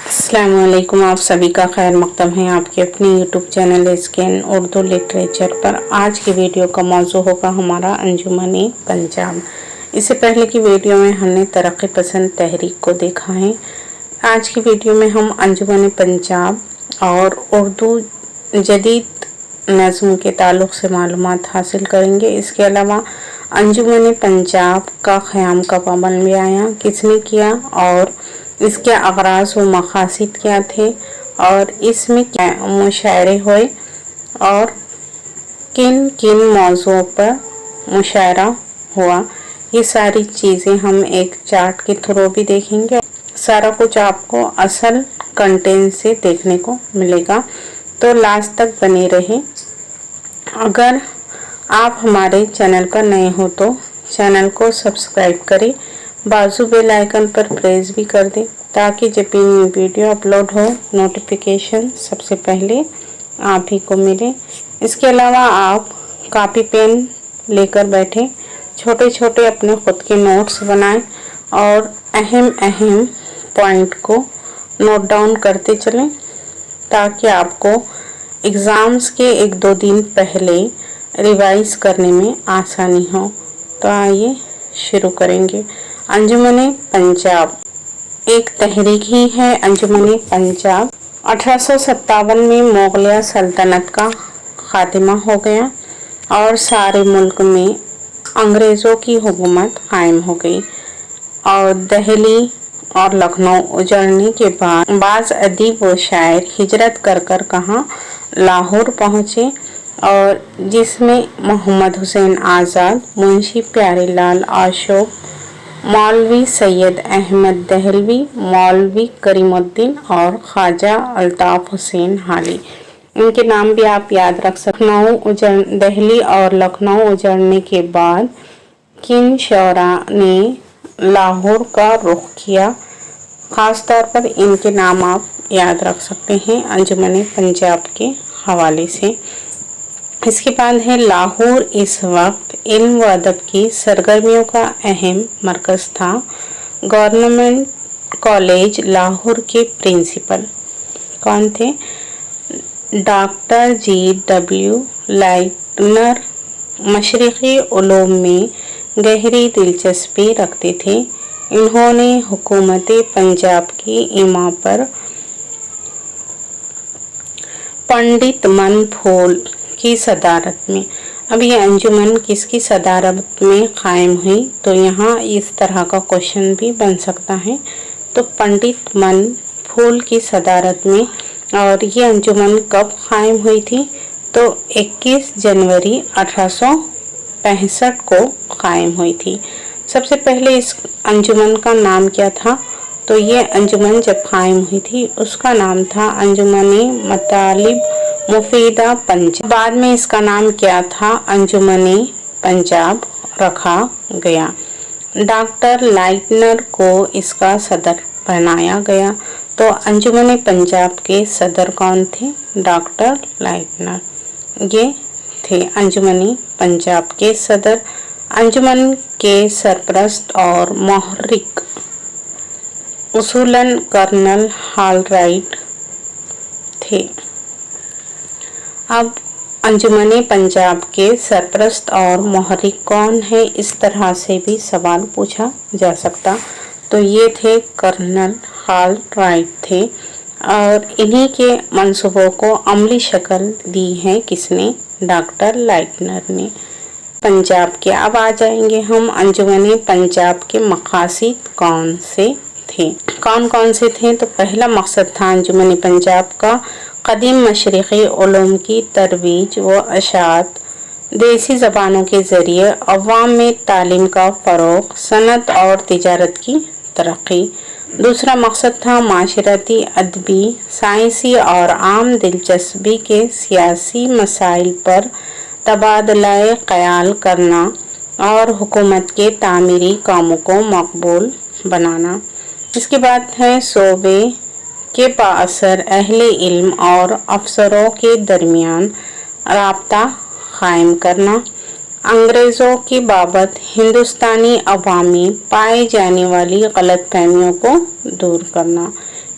अस्सलाम वालेकुम। आप सभी का खैर मकदम है आपके अपने यूट्यूब चैनल एसकेएन उर्दू लिटरेचर पर। आज की वीडियो का मौजू होगा हमारा अंजुमन पंजाब। इससे पहले की वीडियो में हमने तरक्की पसंद तहरीक को देखा है। आज की वीडियो में हम अंजुमन पंजाब और उर्दू जदीद नज़्म के ताल्लुक़ से मालूमात हासिल करेंगे। इसके अलावा अंजुमन पंजाब का क़याम कब अमल में आया, किसने किया और इसके अगराज़ व मक़ासिद क्या थे और इसमें क्या मुशायरे हुए और किन किन मौज़ूओं पर मुशायरा हुआ, ये सारी चीज़ें हम एक चार्ट के थ्रू भी देखेंगे। सारा कुछ आपको असल कंटेंट से देखने को मिलेगा, तो लास्ट तक बने रहे। अगर आप हमारे चैनल पर नए हो तो चैनल को सब्सक्राइब करें, बाजू बेल आइकन पर प्रेस भी कर दें ताकि जब भी वीडियो अपलोड हो नोटिफिकेशन सबसे पहले आप ही को मिले। इसके अलावा आप कॉपी पेन लेकर बैठे, छोटे छोटे अपने खुद के नोट्स बनाएं और अहम अहम पॉइंट को नोट डाउन करते चलें ताकि आपको एग्ज़ाम्स के एक दो दिन पहले रिवाइज करने में आसानी हो। तो आइए शुरू करेंगे। अंजुमन पंजाब एक तहरीक ही है। अंजुमन पंजाब 1857 में मुग़लिया सल्तनत का खात्मा हो गया और सारे मुल्क में अंग्रेज़ों की हुकूमत कायम हो गई और दिल्ली और लखनऊ उजड़ने के बाद बाज़ अदीब व शायर हिजरत कर कर कहाँ लाहौर पहुँचे और जिसमें मोहम्मद हुसैन आज़ाद, मुंशी प्यारेलाल आशोक, मौलवी सैयद अहमद दहलवी, मौलवी करीमुद्दीन और ख्वाजा अल्ताफ़ हुसैन हाली, इनके नाम भी आप याद रख सकते। दिल्ली और लखनऊ उजड़ने के बाद किन शोरा ने लाहौर का रुख किया, ख़ास तौर पर इनके नाम आप याद रख सकते हैं अंजुमन पंजाब के हवाले से। इसके बाद है लाहौर इस वक्त इल्म व अदब की सरगर्मियों का अहम मरकज़ था। गवर्नमेंट कॉलेज लाहौर के प्रिंसिपल कौन थे? Doctor G.W. Lightener Mashriqi Uloom में गहरी दिलचस्पी रखते थे। इन्होंने हुकूमत पंजाब की इमा पर पंडित मन फूल की सदारत में, अब ये अंजुमन किसकी सदारत में कायम हुई, तो यहाँ इस तरह का क्वेश्चन भी बन सकता है। तो पंडित मन फूल की सदारत में। और ये अंजुमन कब कायम हुई थी? तो 21 जनवरी 1865 को कायम हुई थी। सबसे पहले इस अंजुमन का नाम क्या था? तो ये अंजुमन जब कायम हुई थी उसका नाम था अंजुमन मतालिब मुफीदा पंजाब। बाद में इसका नाम क्या था? अंजुमन पंजाब रखा गया। डॉक्टर लाइटनर को इसका सदर बनाया गया। तो अंजुमन पंजाब के सदर कौन थे? डॉक्टर लाइटनर ये थे अंजुमन पंजाब के सदर। अंजुमन के सरपरस्त और मुहर्रिक उसूलन कर्नल हॉलराइट थे। अब अंजुमन पंजाब के सरपरस्त और मुहर्रिक कौन है, इस तरह से भी सवाल पूछा जा सकता। तो ये थे कर्नल हॉलराइट थे और इन्हीं के मंसूबों को अमली शक्ल दी है किसने? डॉक्टर लाइटनर ने। पंजाब के अब आ जाएंगे हम। अंजुमन पंजाब के मक़ासिद कौन से थे? कौन कौन से थे? तो पहला मकसद था अंजुमन पंजाब का क़दीम मशरिक़ी उलूम की तरवीज व अशात, देसी ज़बानों के ज़रिए अवाम में तालीम का फ़रोग़, सनत और तिजारत की तरक्की। दूसरा मकसद था माशरती, अदबी, साइंसी और आम दिलचस्पी के सियासी मसाइल पर तबादला ख़याल करना और हुकूमत के तामीरी कामों को मकबूल बनाना। इसके बाद है शोबे के बाअसर अहले इल्म और अफसरों के दरमियान राब्ता कायम करना, अंग्रेज़ों की बाबत हिंदुस्तानी अवाम में पाई जाने वाली गलतफहमियों को दूर करना।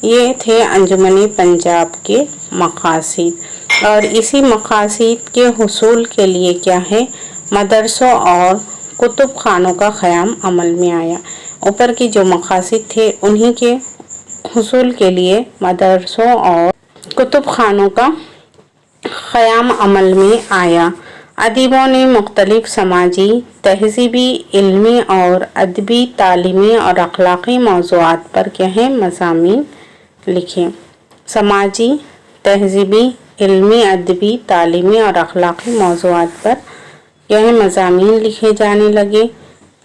ये थे अंजुमन पंजाब के मकासद। और इसी मकासद के हुसूल के लिए क्या है, मदरसों और कुतुब खानों का क़याम अमल में आया। ऊपर की जो मकासद थे उन्हीं के हुसूल के लिए मदरसों और कुतुब खानों का क़याम अमल में आया। अदीबों ने मुख्तलिफ समाजी, तहज़ीबी, इल्मी और अदबी, तालीमी और अखलाक़ी मौज़ूआत पर क्या है मज़ामीन लिखे। समाजी, तहज़ीबी, इल्मी, अदबी, तालीमी और अखलाक़ी मौज़ूआत पर क्या है मज़ामीन लिखे जाने लगे।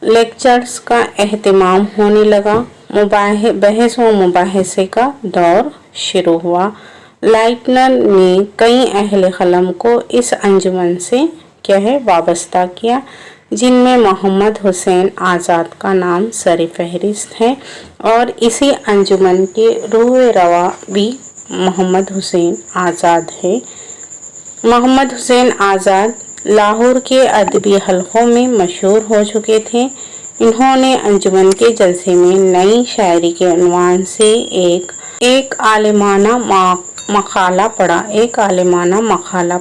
लेक्चर्स का एहतमाम होने लगा। बहस व मुबाहसे का दौर शुरू हुआ। लाइटनर ने कई अहले क़लम को इस अंजुमन से क्या है वाबस्ता किया, जिनमें मोहम्मद हुसैन आज़ाद का नाम सर फहरिस्त है। और इसी अंजुमन के रूह रवा भी मोहम्मद हुसैन आज़ाद है। मोहम्मद हुसैन आज़ाद लाहौर के अदबी हलकों में मशहूर हो चुके थे। इन्होंने अंजुमन के जलसे में नई शायरी के उन्वान से एक आलिमाना मकाला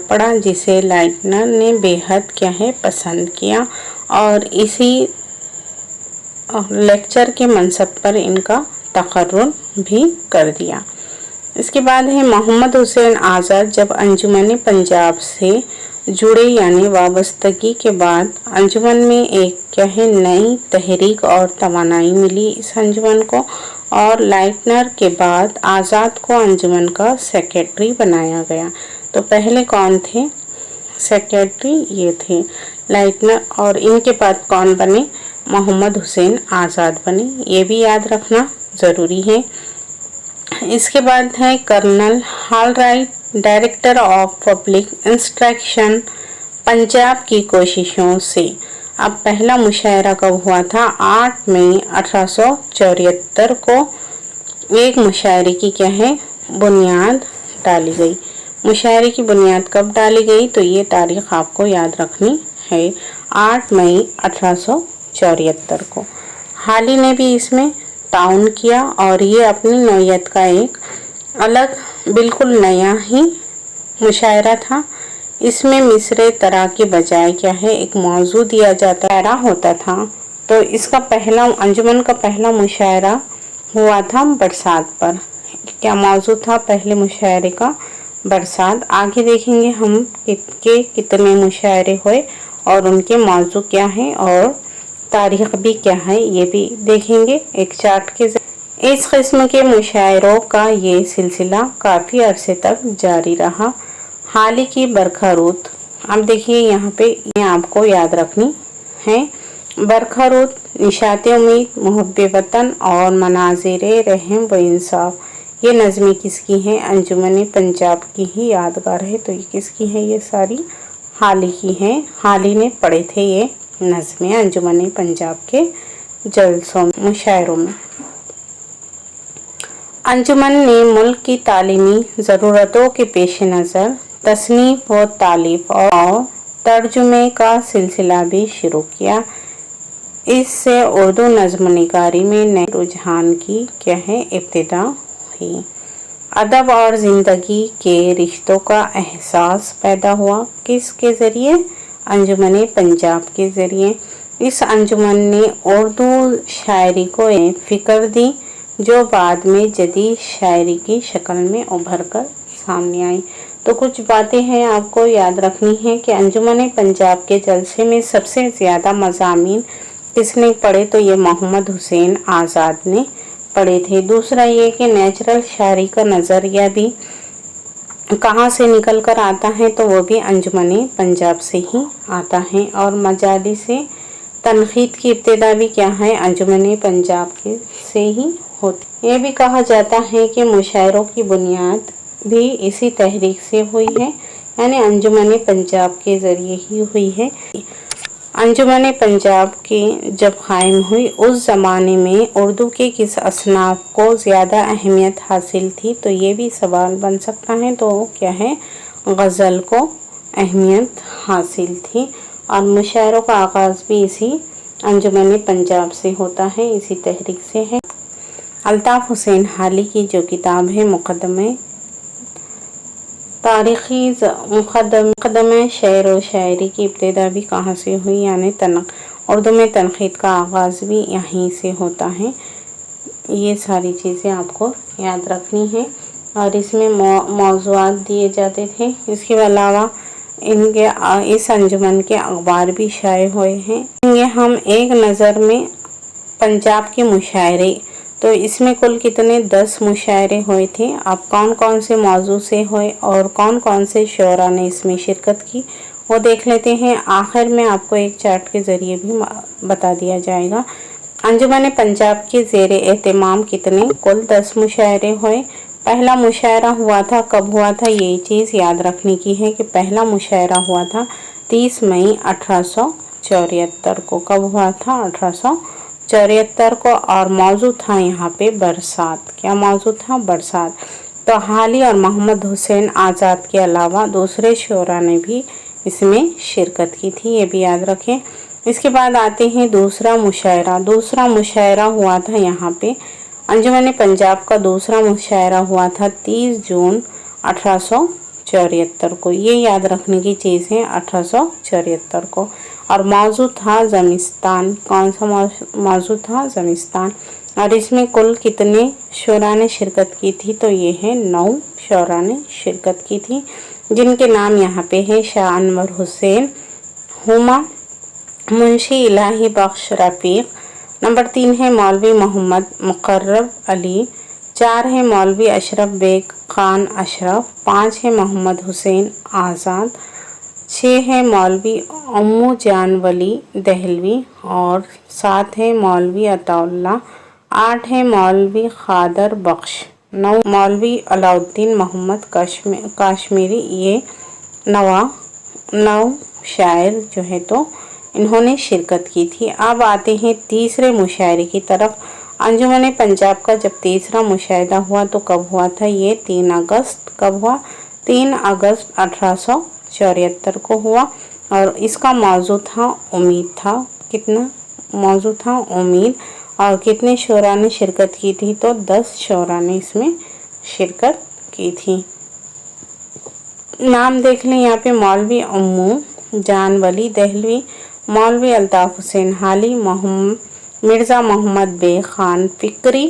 पढ़ा, जिसे लाइटनर ने बेहद क्या है पसंद किया और इसी लेक्चर के मनसब पर इनका तकर्रुर भी कर दिया। इसके बाद है मोहम्मद हुसैन आज़ाद जब अंजुमन पंजाब से जुड़े, यानी वाबस्तगी के बाद अंजुमन में एक क्या है नई तहरीक और तवानाई मिली इस अंजुमन को। और लाइटनर के बाद आज़ाद को अंजुमन का सेक्रेटरी बनाया गया। तो पहले कौन थे सेक्रेटरी, ये थे लाइटनर, और इनके बाद कौन बने, मोहम्मद हुसैन आज़ाद बने। ये भी याद रखना ज़रूरी है। इसके बाद है colonel Holroyd, director of public instruction, Punjab की कोशिशों से। अब पहला मुशायरा कब हुआ था, 8 मई 1874 को एक मुशायरे की क्या है बुनियाद डाली गई। मुशायरे की बुनियाद कब डाली गई, तो ये तारीख आपको याद रखनी है, 8 मई 1874 को। हाली ने भी इसमें ताउन किया और ये अपनी नौयत का एक अलग बिल्कुल नया ही मुशायरा था। इसमें मिसरे तरह के बजाय क्या है एक मौजू दिया जाता होता था। तो इसका पहला अंजुमन का पहला मुशायरा हुआ था बरसात पर। क्या मौजू था पहले मुशायरे का, बरसात। आगे देखेंगे हम कितने मुशायरे हुए और उनके मौजू क्या है और तारीख भी क्या है, ये भी देखेंगे एक चार्ट के जरिए। इस किस्म के मुशायरों का ये सिलसिला काफ़ी अरसे तक जारी रहा। हाल की बरखा रुत, अब देखिए यहाँ पे ये आपको याद रखनी है। बरखा रुत, निशात उम्मीद, मुहब्बे वतन और मनाज़िरे रहम व इंसाफ, ये नज़में किसकी हैं, अंजुमन पंजाब की ही यादगार है। तो ये किसकी है, ये सारी हाली की हैं। हाली ने पढ़े थे ये नज़में अंजुमन पंजाब के जलसों मुशायरों में। अंजुमन ने मुल्क की तालीमी ज़रूरतों के पेश नज़र तसनीफ़ व तालीफ और तर्जुमे का सिलसिला भी शुरू किया। इससे उर्दू नज़्म निगारी में नए रुझान की क्या है इब्तिदा हुई। अदब और ज़िंदगी के रिश्तों का एहसास पैदा हुआ, किसके ज़रिए, अंजुमन पंजाब के ज़रिए। इस अंजुमन ने उर्दू शायरी को फ़िक्र दी, जो बाद में जदीद शायरी की शक्ल में उभर कर सामने आई। तो कुछ बातें हैं आपको याद रखनी है कि अंजुमन पंजाब के जलसे में सबसे ज़्यादा मज़ामीन किसने पढ़े, तो ये मोहम्मद हुसैन आज़ाद ने पढ़े थे। दूसरा ये कि नेचुरल शायरी का नज़रिया भी कहाँ से निकल कर आता है, तो वो भी अंजुमन पंजाब से ही आता है। और मजाली से तनक़ीद की इब्तिदा भी क्या है, अंजुमन पंजाब के से ही होती। ये भी कहा जाता है कि मुशायरों की बुनियाद भी इसी तहरीक से हुई है, यानी अंजुमन पंजाब के ज़रिए ही हुई है। अंजुमन पंजाब की जब कायम हुई, उस ज़माने में उर्दू के किस असनाफ को ज़्यादा अहमियत हासिल थी, तो ये भी सवाल बन सकता है। तो क्या है, गज़ल को अहमियत हासिल थी। और मुशायरों का आगाज़ भी इसी अंजुमन पंजाब से होता है, इसी तहरीक से है। अल्ताफ़ हुसैन हाली की जो किताब है मुक़द्दमे शेर व शायरी की इब्तिदा भी कहाँ से हुई, यानी उर्दू में तनक़ीद का आगाज़ भी यहीं से होता है। ये सारी चीज़ें आपको याद रखनी है। और इसमें मौज़ूआत दिए जाते थे। इसके अलावा इनके इस अंजुमन के अखबार भी शाये हुए हैं। ये हम एक नज़र में पंजाब के मुशायरे, तो इसमें कुल कितने 10 मुशायरे हुए थे। अब कौन कौन से मौजू से हुए और कौन कौन से शोरा ने इसमें शिरकत की वो देख लेते हैं। आखिर में आपको एक चार्ट के ज़रिए भी बता दिया जाएगा। अंजुमन पंजाब के ज़ेरे एहतमाम कितने कुल 10 मुशायरे हुए। पहला मुशायरा हुआ था, कब हुआ था, यही चीज़ याद रखने की है कि पहला मुशायरा हुआ था 30 मई 1874 को। कब हुआ था? 1874 को। और मौजू था यहाँ पे बरसात। क्या मौजू था? बरसात। तो हाली और मोहम्मद हुसैन आज़ाद के अलावा दूसरे शोरा ने भी इसमें शिरकत की थी, ये भी याद रखें। इसके बाद आते हैं दूसरा मुशायरा। दूसरा मुशायरा हुआ था यहाँ पे अंजुमन पंजाब का दूसरा मुशायरा हुआ था 30 जून 1874 को। ये याद रखने की चीज़ है, 1874 को। और मौजू था ज़मिस्तान। कौन सा मौजू था? ज़मिस्तान। और इसमें कुल कितने शोरा ने शिरकत की थी? तो ये है 9 शोरा ने शिरकत की थी, जिनके नाम यहाँ पे है शाह अनवर हुसैन, हुमा, मुंशी इलाही बख्श रफ़ीक। नंबर 3 है मौलवी मोहम्मद मुकर्रब अली। 4 है मौलवी अशरफ बेग खान अशरफ। 5 है मोहम्मद हुसैन आज़ाद। 6 है मौलवी अम्मू जान वली दहलवी। और 7 है मौलवी अताउल्लाह। 8 है मौलवी खादर बख्श। 9 मौलवी अलाउद्दीन मोहम्मद काश्मीरी। ये 9 शायर जो है तो इन्होंने शिरकत की थी। अब आते हैं तीसरे मुशायरे की तरफ। अंजुमन पंजाब का जब तीसरा मुशाहिदा हुआ तो कब हुआ था? ये 3 अगस्त। कब हुआ? 3 अगस्त 1874 को हुआ। और इसका मौजू था उम्मीद था। कितना मौजू था? उम्मीद। और कितने शोरा ने शिरकत की थी? तो 10 शोरा ने इसमें शिरकत की थी। नाम देख लें यहाँ पे। मौलवी अम्मू जान वली दहलवी, मौलवी अल्ताफ़ हुसैन हाली, मिर्ज़ा मोहम्मद बेग खान फ़िक्री,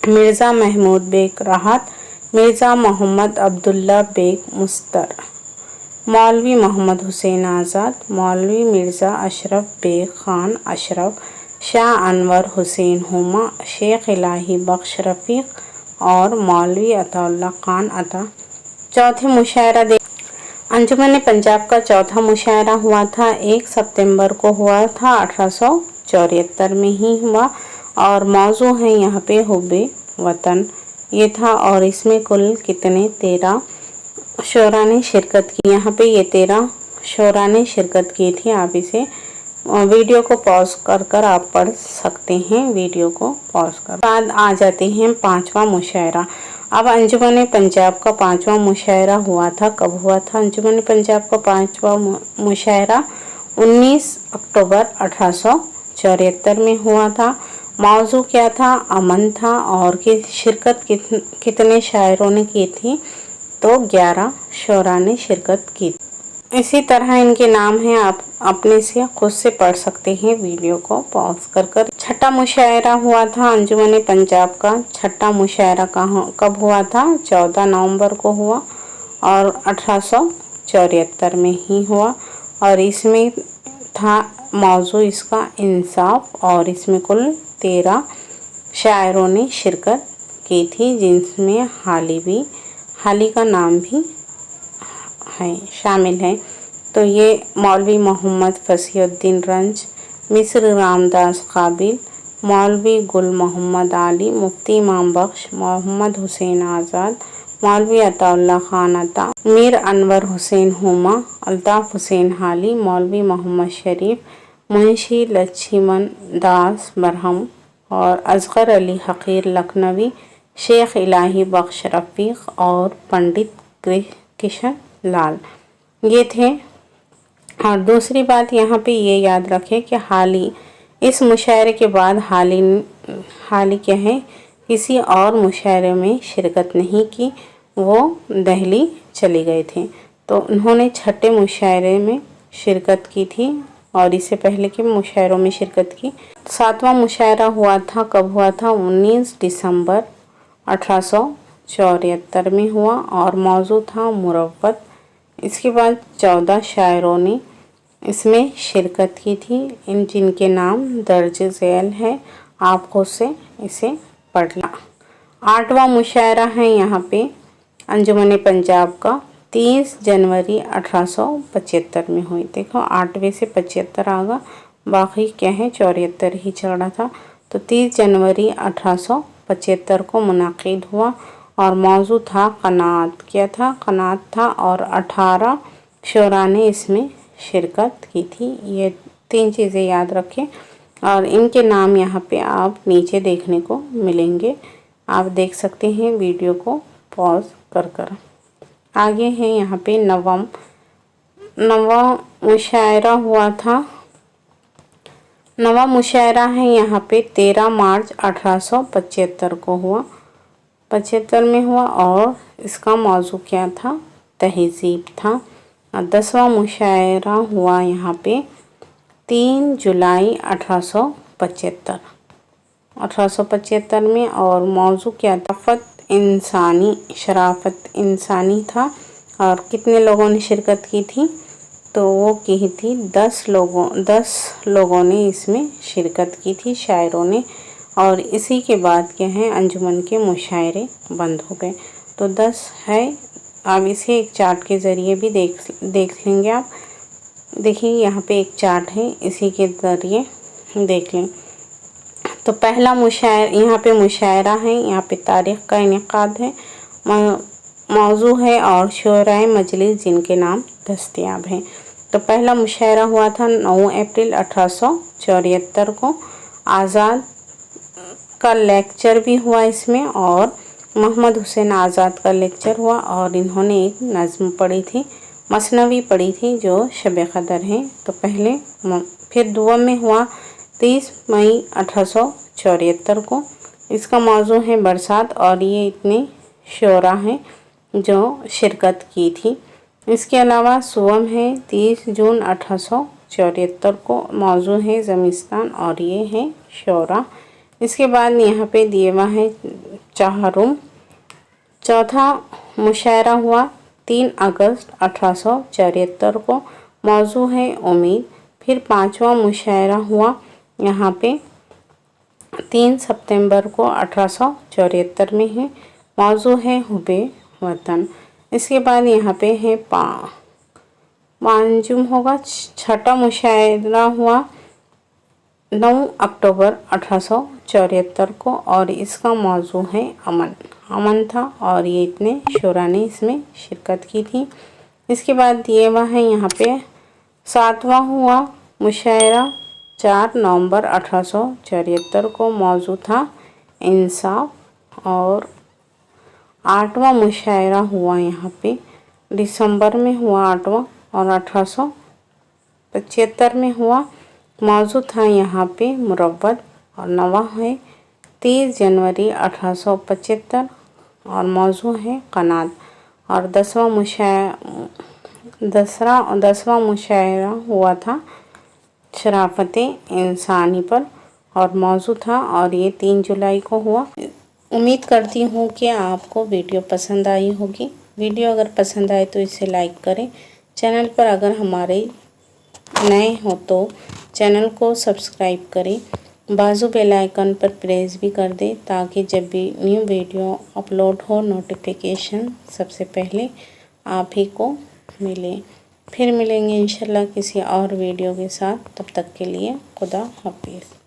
मिर्ज़ा महमूद बेग राहत, मिर्ज़ा मोहम्मद अब्दुल्ला बेग मुस्तर, मौलवी मोहम्मद हुसैन आज़ाद, मौलवी मिर्ज़ा अशरफ बेग खान अशरफ, शाह अनवर हुसैन हुमा, शेख इलाही बख्श रफ़ीक और मौलवी अताउल्लाह खान अता। चौथे मुशायरा अंजुमन पंजाब का चौथा मुशायरा हुआ था 1 सितंबर को हुआ था, 1874 में ही हुआ। और मौजू है यहाँ पे हुब्बे वतन ये था। और इसमें कुल कितने 13 शोरा ने शिरकत की। यहाँ पे ये 13 शोरा ने शिरकत की थी। आप इसे वीडियो को पॉज कर आप पढ़ सकते हैं। वीडियो को पॉज कर बाद आ जाते हैं 5वां मुशायरा। अब अंजुमन पंजाब का 5वां मुशायरा हुआ था। कब हुआ था? अंजुमन पंजाब का 5वां मुशायरा 19 अक्टूबर 1874 में हुआ था। मौजू क्या था? अमन था। और की शिरकत कितने शायरों ने की थी? तो 11 शोरा ने शिरकत की। इसी तरह इनके नाम हैं, आप अपने से खुद से पढ़ सकते हैं वीडियो को पॉज कर। छठा मुशायरा हुआ था अंजुमन पंजाब का। छठा मुशायरा कब हुआ था? 14 नवंबर को हुआ और 1874 में ही हुआ। और इसमें था मौजू इसका इंसाफ। और इसमें कुल 13 शायरों ने शिरकत की थी, जिनमें हाली का नाम भी है शामिल है। तो ये मौलवी मोहम्मद फसीउद्दीन रंज, मिस्र रामदास काबिल, मौलवी गुल मोहम्मद आली, मुफ्ती इमाम बख्श, मोहम्मद हुसैन आज़ाद, मौलवी अताउल्लाह खान अता, मीर अनवर हुसैन हुमा, अल्ताफ़ हुसैन हाली, मौलवी मोहम्मद शरीफ, मुंशी लक्ष्मण दास बरहम और असगर अली हकीर लखनवी, शेख इलाही बख्श रफ़ीक और पंडित किशन लाल, ये थे। और दूसरी बात यहाँ पे ये याद रखें कि हाली इस मुशायरे के बाद हाली क्या है کسی اور مشاعرے میں شرکت نہیں کی، وہ دہلی چلے گئے تھے۔ تو انہوں نے چھٹے مشاعرے میں شرکت کی تھی اور اس سے پہلے کے مشاعروں میں شرکت کی۔ 7واں مشاعرہ ہوا تھا، کب ہوا تھا؟ 19 دسمبر 1874 میں ہوا اور موضوع تھا مروت۔ اس کے بعد 14 شاعروں نے اس میں شرکت کی تھی، جن کے نام درج ذیل ہے، آپ خود سے اسے پڑھ لیں۔ 8واں مشاعرہ ہے یہاں پہ انجمن پنجاب کا، 30 جنوری 1875 میں ہوئی۔ دیکھو 8ویں سے 75 آگا، باقی کیا ہے 74 ہی چل رہا تھا۔ تو 30 جنوری 1875 کو منعقد ہوا اور موضوع تھا قناعت۔ کیا تھا؟ قناعت تھا اور 18 شعراء نے اس میں شرکت کی تھی۔ یہ 3 چیزیں یاد رکھیں اور ان کے نام یہاں پہ آپ نیچے دیکھنے کو ملیں گے، آپ دیکھ سکتے ہیں ویڈیو کو پاز کر کر۔ آگے ہے یہاں پہ 9واں مشاعرہ ہوا تھا۔ 9واں مشاعرہ ہے یہاں پہ 13 مارچ 1875 کو ہوا، 75 میں ہوا اور اس کا موضوع کیا تھا؟ تہذیب تھا۔ 10واں مشاعرہ ہوا یہاں پہ 3 جولائی 1875 میں اور موضوع کیا تھا؟ شرافت انسانی تھا۔ اور کتنے لوگوں نے شرکت کی تھی؟ تو وہ کی تھی 10 لوگوں نے اس میں شرکت کی تھی، شاعروں نے۔ اور اسی کے بعد کیا ہے انجمن کے مشاعرے بند ہو گئے۔ تو 10 ہے، اب اسے ایک چارٹ کے ذریعے بھی دیکھ لیں گے آپ۔ دیکھیں یہاں پہ ایک چارٹ ہے، اسی کے ذریعے دیکھ لیں۔ تو پہلا مشاعرہ یہاں پہ مشاعرہ ہے، یہاں پہ تاریخ کا انعقاد ہے، موضوع ہے اور شعرائے مجلس جن کے نام دستیاب ہیں۔ تو پہلا مشاعرہ ہوا تھا 9 اپریل 1874 کو۔ آزاد کا لیکچر بھی ہوا اس میں اور محمد حسین آزاد کا لیکچر ہوا اور انہوں نے ایک نظم پڑھی تھی، مثنوی پڑھی تھی جو شب قدر ہے۔ تو پھر دوم میں ہوا 30 مئی 1874 کو، اس کا موضوع ہے برسات اور یہ اتنے شعراء ہیں جو شرکت کی تھی۔ اس کے علاوہ سوم ہے 30 جون 1874 کو، موضوع ہے زمستان اور یہ ہے شعراء۔ اس کے بعد یہاں پہ دیوا ہے چہارم۔ چوتھا مشاعرہ ہوا 3 اگست 1874 کو، موضوع ہے امید۔ پھر 5واں مشاعرہ ہوا یہاں پہ 3 ستمبر کو 1874 میں ہے، موضوع ہے حب وطن۔ اس کے بعد یہاں پہ ہے پانچم ہوگا، چھٹا مشاعرہ ہوا 9 اکتوبر 1874 کو اور اس کا موضوع ہے امن تھا اور یہ اتنے شعراء نے اس میں شرکت کی تھی۔ اس کے بعد یہ وہ ہے یہاں پہ 7واں ہوا مشاعرہ 4 نومبر 1874 کو، موضوع تھا انصاف اور 8واں مشاعرہ ہوا یہاں پہ دسمبر میں ہوا 8واں اور 1875 میں ہوا، موضوع تھا یہاں پہ مروت اور 9واں ہے 30 جنوری 1875 اور موضوع ہے قناعت اور 10واں مشاعرہ ہوا تھا شرافت انسانی پر اور موضوع تھا اور یہ 3 جولائی کو ہوا۔ امید کرتی ہوں کہ آپ کو ویڈیو پسند آئی ہوگی۔ ویڈیو اگر پسند آئے تو اسے لائک کریں، چینل پر اگر ہمارے نئے ہو تو چینل کو سبسکرائب کریں، بازو بیل آئیکن پر پریس بھی کر دیں تاکہ جب بھی نیو ویڈیو اپلوڈ ہو نوٹیفیکیشن سب سے پہلے آپ ہی کو ملے۔ پھر ملیں گے انشاءاللہ کسی اور ویڈیو کے ساتھ، تب تک کے لیے خدا حافظ۔